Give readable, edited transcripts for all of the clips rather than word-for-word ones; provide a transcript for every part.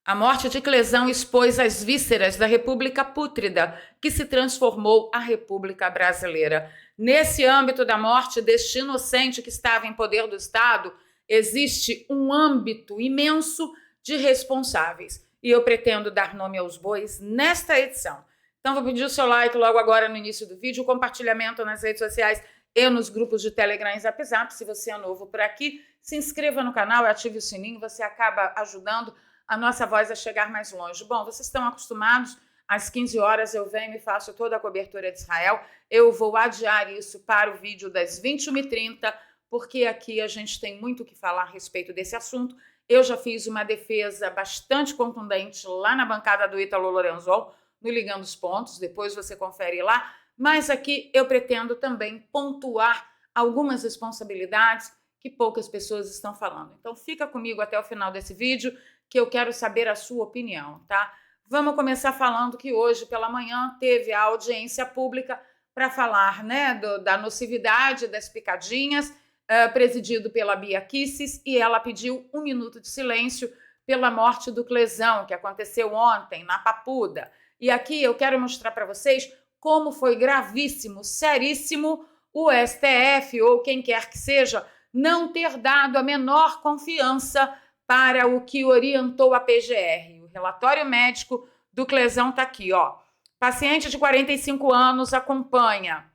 A morte de Clesão expôs as vísceras da República Pútrida, que se transformou a República Brasileira. Nesse âmbito da morte deste inocente que estava em poder do Estado, existe um âmbito imenso de responsáveis. E eu pretendo dar nome aos bois nesta edição. Então, vou pedir o seu like logo agora no início do vídeo, o compartilhamento nas redes sociais e nos grupos de Telegram e Zap Zap. Se você é novo por aqui, se inscreva no canal e ative o sininho, você acaba ajudando a nossa voz a chegar mais longe. Bom, vocês estão acostumados, às 15 horas eu venho e faço toda a cobertura de Israel. Eu vou adiar isso para o vídeo das 21h30, porque aqui a gente tem muito o que falar a respeito desse assunto. Eu já fiz uma defesa bastante contundente lá na bancada do Ítalo Lorenzon, no Ligando os Pontos, depois você confere lá, mas aqui eu pretendo também pontuar algumas responsabilidades que poucas pessoas estão falando. Então fica comigo até o final desse vídeo, que eu quero saber a sua opinião, tá? Vamos começar falando que hoje pela manhã teve a audiência pública para falar, né, da nocividade das picadinhas, presidido pela Bia Kicis, e ela pediu 1 minuto de silêncio pela morte do Clesão, que aconteceu ontem na Papuda. E aqui eu quero mostrar para vocês como foi gravíssimo, seríssimo, o STF ou quem quer que seja não ter dado a menor confiança para o que orientou a PGR. O relatório médico do Clesão está aqui, ó. Paciente de 45 anos acompanha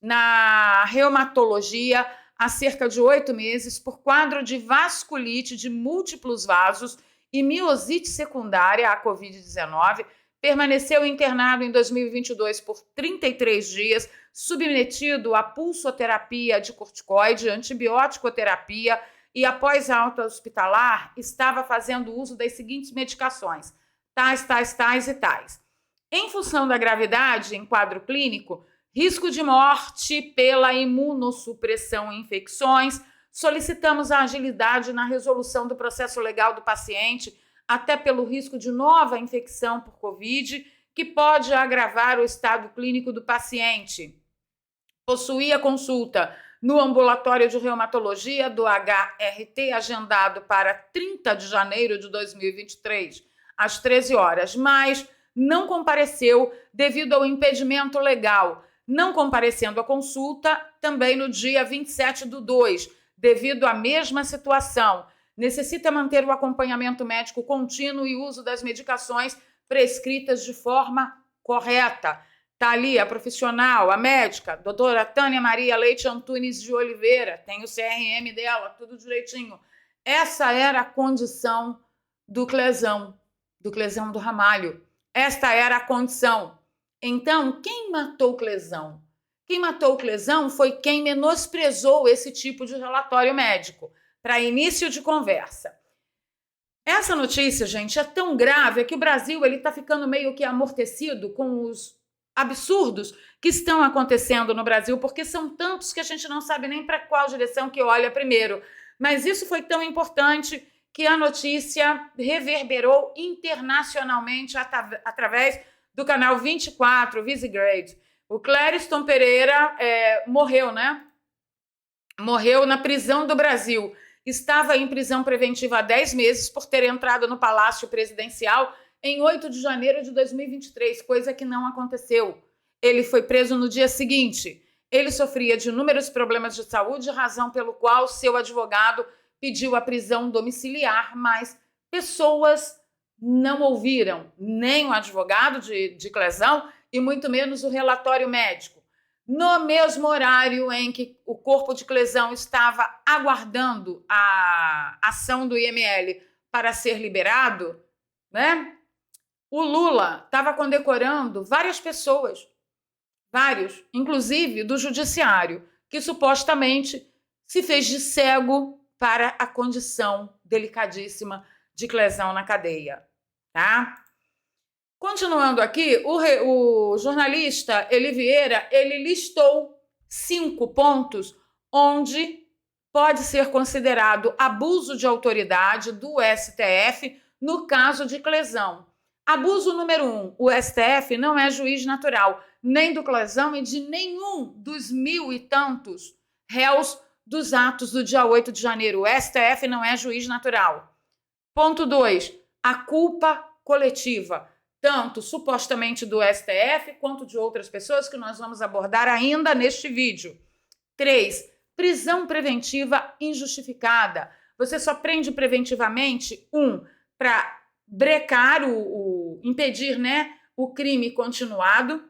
na reumatologia há cerca de 8 meses por quadro de vasculite de múltiplos vasos e miosite secundária à Covid-19, permaneceu internado em 2022 por 33 dias, submetido a pulsoterapia de corticoide, antibiótico-terapia e, após alta hospitalar, estava fazendo uso das seguintes medicações, tais e tais. Em função da gravidade em quadro clínico, risco de morte pela imunossupressão e infecções, solicitamos a agilidade na resolução do processo legal do paciente, até pelo risco de nova infecção por Covid, que pode agravar o estado clínico do paciente. Possuía consulta no ambulatório de reumatologia do HRT, agendado para 30 de janeiro de 2023, às 13 horas, mas não compareceu devido ao impedimento legal, não comparecendo à consulta também no dia 27/2, devido à mesma situação. Necessita manter o acompanhamento médico contínuo e uso das medicações prescritas de forma correta. Está ali a profissional, a médica, doutora Tânia Maria Leite Antunes de Oliveira, tem o CRM dela, tudo direitinho. Essa era a condição do Clesão do Ramalho. Esta era a condição. Então, quem matou o Clesão? Quem matou o Clesão foi quem menosprezou esse tipo de relatório médico. Para início de conversa. Essa notícia, gente, é tão grave que o Brasil está ficando meio que amortecido com os absurdos que estão acontecendo no Brasil, porque são tantos que a gente não sabe nem para qual direção que olha primeiro. Mas isso foi tão importante que a notícia reverberou internacionalmente através do canal 24, Visegrade. O Clériston Pereira morreu, né? Morreu na prisão do Brasil. Estava em prisão preventiva há 10 meses por ter entrado no Palácio Presidencial em 8 de janeiro de 2023, coisa que não aconteceu. Ele foi preso no dia seguinte. Ele sofria de inúmeros problemas de saúde, razão pelo qual seu advogado pediu a prisão domiciliar, mas pessoas não ouviram nem o advogado de Clesão e muito menos o relatório médico. No mesmo horário em que o corpo de Clesão estava aguardando a ação do IML para ser liberado, né? O Lula estava condecorando várias pessoas, inclusive do judiciário, que supostamente se fez de cego para a condição delicadíssima de Clesão na cadeia, tá? Continuando aqui, o jornalista Eli Vieira, ele listou 5 pontos onde pode ser considerado abuso de autoridade do STF no caso de Clesão. Abuso número 1, o STF não é juiz natural, nem do Clesão e de nenhum dos 1000 e tantos réus dos atos do dia 8 de janeiro. O STF não é juiz natural. Ponto 2, a culpa coletiva, tanto supostamente do STF quanto de outras pessoas que nós vamos abordar ainda neste vídeo. 3. Prisão preventiva injustificada. Você só prende preventivamente, para brecar, impedir, né, o crime continuado,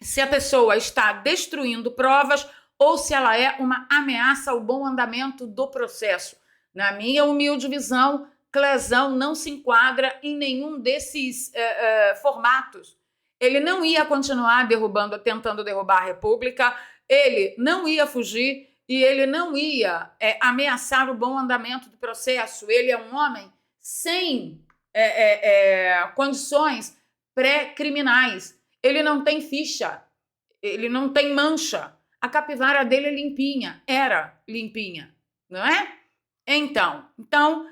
se a pessoa está destruindo provas ou se ela é uma ameaça ao bom andamento do processo. Na minha humilde visão, Clezão não se enquadra em nenhum desses formatos. Ele não ia continuar tentando derrubar a República, ele não ia fugir e ele não ia ameaçar o bom andamento do processo. Ele é um homem sem condições pré-criminais. Ele não tem ficha, ele não tem mancha. A capivara dele é limpinha, era limpinha, não é? Então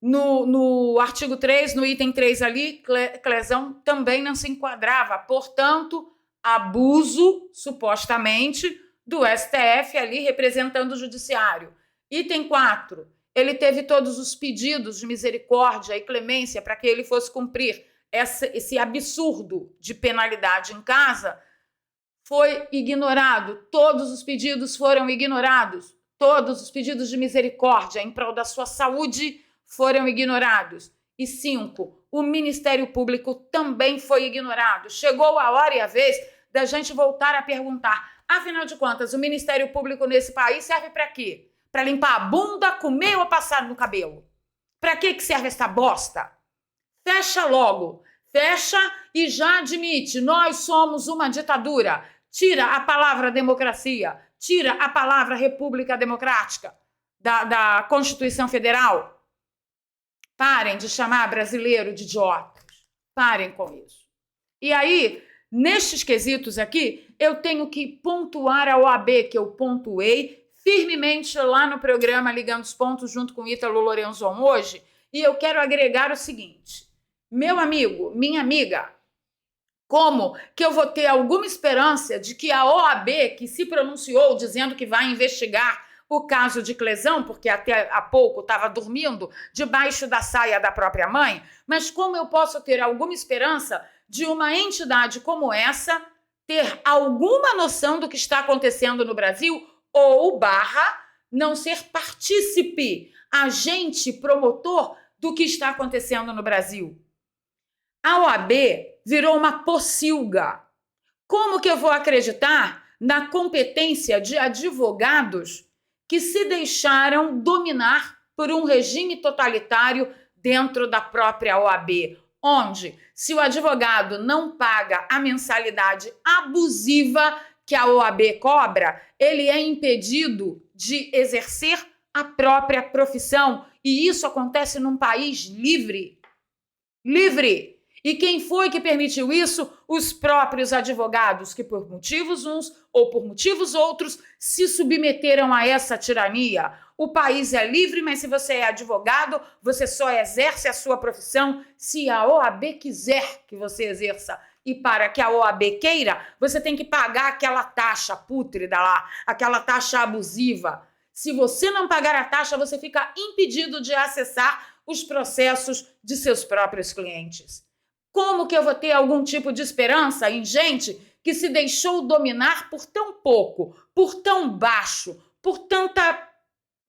no artigo 3, no item 3 ali, Clezão também não se enquadrava. Portanto, abuso, supostamente, do STF ali representando o judiciário. Item 4, ele teve todos os pedidos de misericórdia e clemência para que ele fosse cumprir esse absurdo de penalidade em casa, foi ignorado. Todos os pedidos foram ignorados. Todos os pedidos de misericórdia em prol da sua saúde foram ignorados. E 5, o Ministério Público também foi ignorado. Chegou a hora e a vez da gente voltar a perguntar, afinal de contas, o Ministério Público nesse país serve para quê? Para limpar a bunda, comer ou passar no cabelo? Para que serve essa bosta? Fecha logo. Fecha e já admite, nós somos uma ditadura. Tira a palavra democracia, tira a palavra república democrática da Constituição Federal. Parem de chamar brasileiro de idiotas. Parem com isso. E aí, nestes quesitos aqui, eu tenho que pontuar a OAB, que eu pontuei firmemente lá no programa Ligando os Pontos, junto com Ítalo Lorenzon hoje, e eu quero agregar o seguinte. Meu amigo, minha amiga, como que eu vou ter alguma esperança de que a OAB, que se pronunciou dizendo que vai investigar o caso de Clezão, porque até há pouco estava dormindo debaixo da saia da própria mãe, mas como eu posso ter alguma esperança de uma entidade como essa ter alguma noção do que está acontecendo no Brasil ou não ser partícipe, agente, promotor do que está acontecendo no Brasil? A OAB virou uma pocilga. Como que eu vou acreditar na competência de advogados que se deixaram dominar por um regime totalitário dentro da própria OAB, onde, se o advogado não paga a mensalidade abusiva que a OAB cobra, ele é impedido de exercer a própria profissão. E isso acontece num país livre. Livre! E quem foi que permitiu isso? Os próprios advogados que, por motivos uns ou por motivos outros, se submeteram a essa tirania. O país é livre, mas se você é advogado, você só exerce a sua profissão se a OAB quiser que você exerça. E para que a OAB queira, você tem que pagar aquela taxa pútrida lá, aquela taxa abusiva. Se você não pagar a taxa, você fica impedido de acessar os processos de seus próprios clientes. Como que eu vou ter algum tipo de esperança em gente que se deixou dominar por tão pouco, por tão baixo, por tanta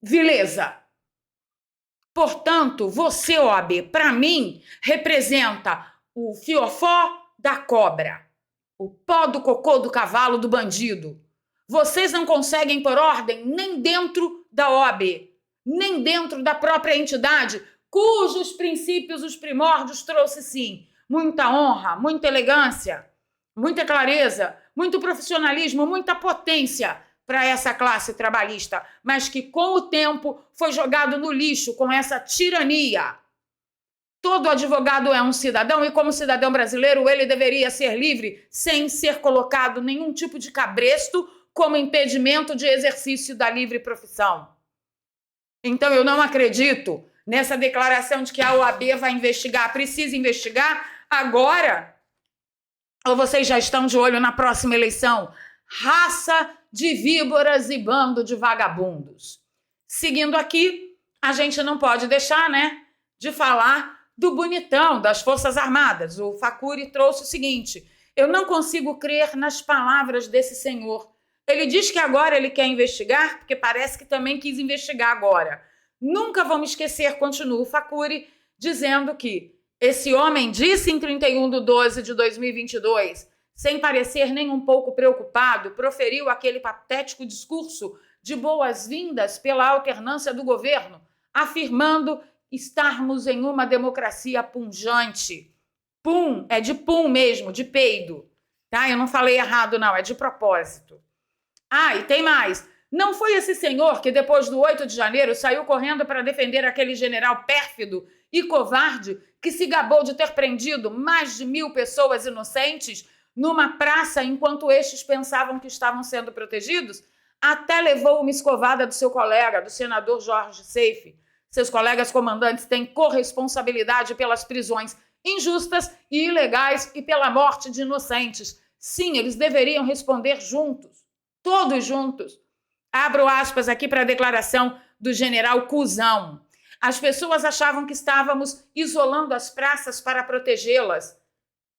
vileza? Portanto, você, OAB, para mim, representa o fiofó da cobra, o pó do cocô do cavalo do bandido. Vocês não conseguem pôr ordem nem dentro da OAB, nem dentro da própria entidade, cujos princípios, os primórdios, trouxe sim muita honra, muita elegância, muita clareza, muito profissionalismo, muita potência para essa classe trabalhista, mas que com o tempo foi jogado no lixo com essa tirania. Todo advogado é um cidadão e, como cidadão brasileiro, ele deveria ser livre sem ser colocado nenhum tipo de cabresto como impedimento de exercício da livre profissão. Então, eu não acredito nessa declaração de que a OAB vai investigar, precisa investigar agora, ou vocês já estão de olho na próxima eleição? Raça de víboras e bando de vagabundos. Seguindo aqui, a gente não pode deixar, de falar do bonitão das Forças Armadas. O Facuri trouxe o seguinte: eu não consigo crer nas palavras desse senhor. Ele diz que agora ele quer investigar, porque parece que também quis investigar agora. Nunca vamos esquecer, continua o Facuri, dizendo que esse homem disse em 31/12/2022, sem parecer nem um pouco preocupado, proferiu aquele patético discurso de boas-vindas pela alternância do governo, afirmando estarmos em uma democracia punjante. Pum, é de pum mesmo, de peido. Tá? Eu não falei errado, não, é de propósito. Ah, e tem mais. Não foi esse senhor que, depois do 8 de janeiro, saiu correndo para defender aquele general pérfido e covarde que se gabou de ter prendido mais de 1.000 pessoas inocentes numa praça enquanto estes pensavam que estavam sendo protegidos? Até levou uma escovada do seu colega, do senador Jorge Seife. Seus colegas comandantes têm corresponsabilidade pelas prisões injustas e ilegais e pela morte de inocentes. Sim, eles deveriam responder juntos, todos juntos. Abro aspas aqui para a declaração do general Cusão. As pessoas achavam que estávamos isolando as praças para protegê-las.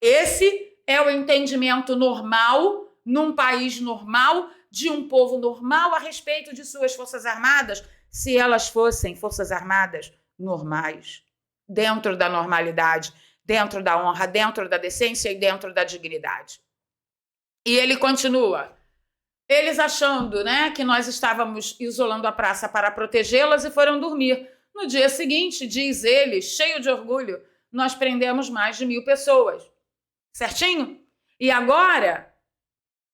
Esse é o entendimento normal, num país normal, de um povo normal a respeito de suas forças armadas, se elas fossem forças armadas normais, dentro da normalidade, dentro da honra, dentro da decência e dentro da dignidade. E ele continua. Eles achando, né, que nós estávamos isolando a praça para protegê-las e foram dormir. No dia seguinte, diz ele, cheio de orgulho, nós prendemos mais de 1.000 pessoas. Certinho? E agora,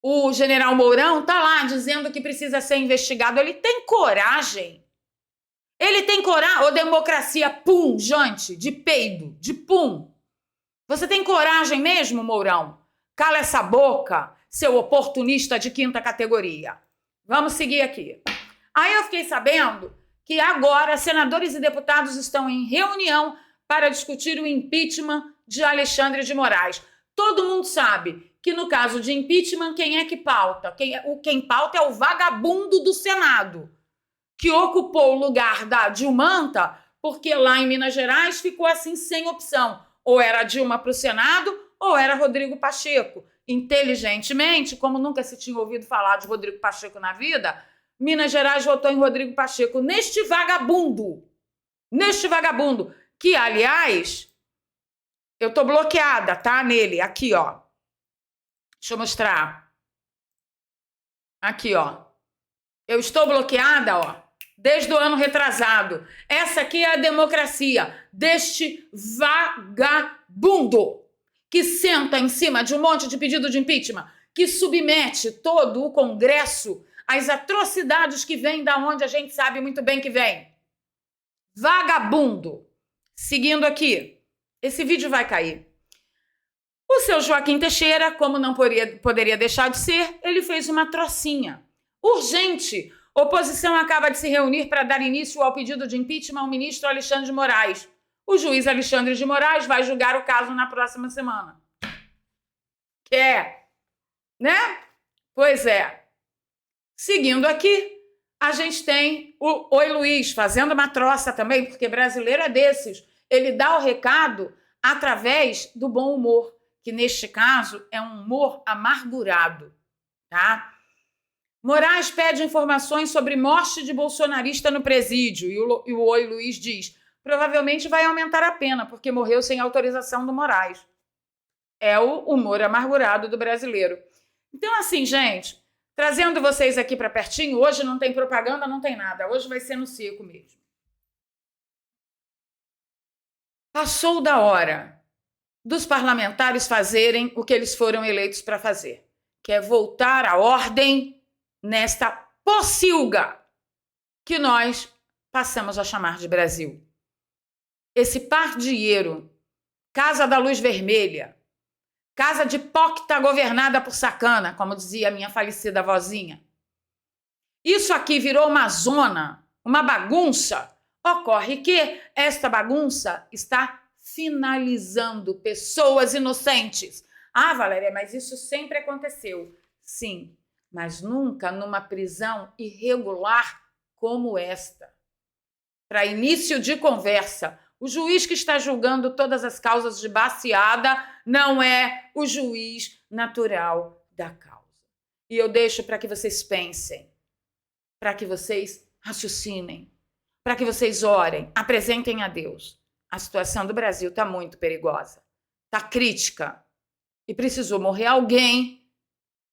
o general Mourão está lá dizendo que precisa ser investigado. Ele tem coragem? Ele tem coragem? Ô, democracia punjante, de peido, de pum. Você tem coragem mesmo, Mourão? Cala essa boca, seu oportunista de 5ª categoria. Vamos seguir aqui. Aí eu fiquei sabendo que agora senadores e deputados estão em reunião para discutir o impeachment de Alexandre de Moraes. Todo mundo sabe que no caso de impeachment, quem é que pauta? Quem pauta é o vagabundo do Senado, que ocupou o lugar da Dilmanta, porque lá em Minas Gerais ficou assim sem opção. Ou era Dilma para o Senado, ou era Rodrigo Pacheco. Inteligentemente, como nunca se tinha ouvido falar de Rodrigo Pacheco na vida, Minas Gerais votou em Rodrigo Pacheco, neste vagabundo, que, aliás, eu tô bloqueada, tá, nele, aqui, ó. Deixa eu mostrar. Aqui, ó. Eu estou bloqueada, ó, desde o ano retrasado. Essa aqui é a democracia deste vagabundo que senta em cima de um monte de pedido de impeachment, que submete todo o Congresso às atrocidades que vêm da onde a gente sabe muito bem que vem. Vagabundo. Seguindo aqui. Esse vídeo vai cair. O seu Joaquim Teixeira, como não poderia deixar de ser, ele fez uma trocinha. Urgente. Oposição acaba de se reunir para dar início ao pedido de impeachment ao ministro Alexandre de Moraes. O juiz Alexandre de Moraes vai julgar o caso na próxima semana. Quer? Né? Pois é. Seguindo aqui, a gente tem o Oi Luiz fazendo uma troça também, porque brasileiro é desses. Ele dá o recado através do bom humor, que neste caso é um humor amargurado, tá? Moraes pede informações sobre morte de bolsonarista no presídio e o Oi Luiz diz: provavelmente vai aumentar a pena, porque morreu sem autorização do Moraes. É o humor amargurado do brasileiro. Então, assim, gente, trazendo vocês aqui para pertinho, hoje não tem propaganda, não tem nada. Hoje vai ser no seco mesmo. Passou da hora dos parlamentares fazerem o que eles foram eleitos para fazer, que é voltar à ordem nesta pocilga que nós passamos a chamar de Brasil. Esse pardieiro, Casa da Luz Vermelha, casa de póquita governada por sacana, como dizia a minha falecida vozinha. Isso aqui virou uma zona, uma bagunça. Ocorre que esta bagunça está finalizando pessoas inocentes. Ah, Valéria, mas isso sempre aconteceu. Sim, mas nunca numa prisão irregular como esta. Para início de conversa, O juiz que está julgando todas as causas de baseada não é o juiz natural da causa. E eu deixo para que vocês pensem, para que vocês raciocinem, para que vocês orem, apresentem a Deus. A situação do Brasil está muito perigosa, está crítica e precisou morrer alguém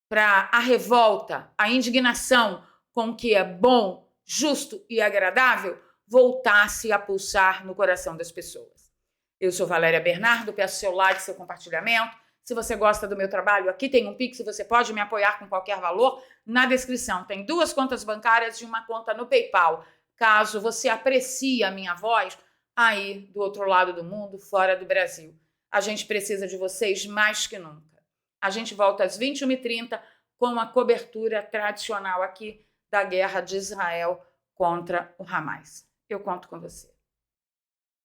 para a revolta, a indignação com o que é bom, justo e agradável voltasse a pulsar no coração das pessoas. Eu sou Valéria Bernardo, peço seu like, seu compartilhamento. Se você gosta do meu trabalho, aqui tem um Pix, você pode me apoiar com qualquer valor. Na descrição tem 2 contas bancárias e uma conta no PayPal. Caso você aprecie a minha voz, aí do outro lado do mundo, fora do Brasil. A gente precisa de vocês mais que nunca. A gente volta às 21h30 com a cobertura tradicional aqui da guerra de Israel contra o Hamas. Eu conto com você.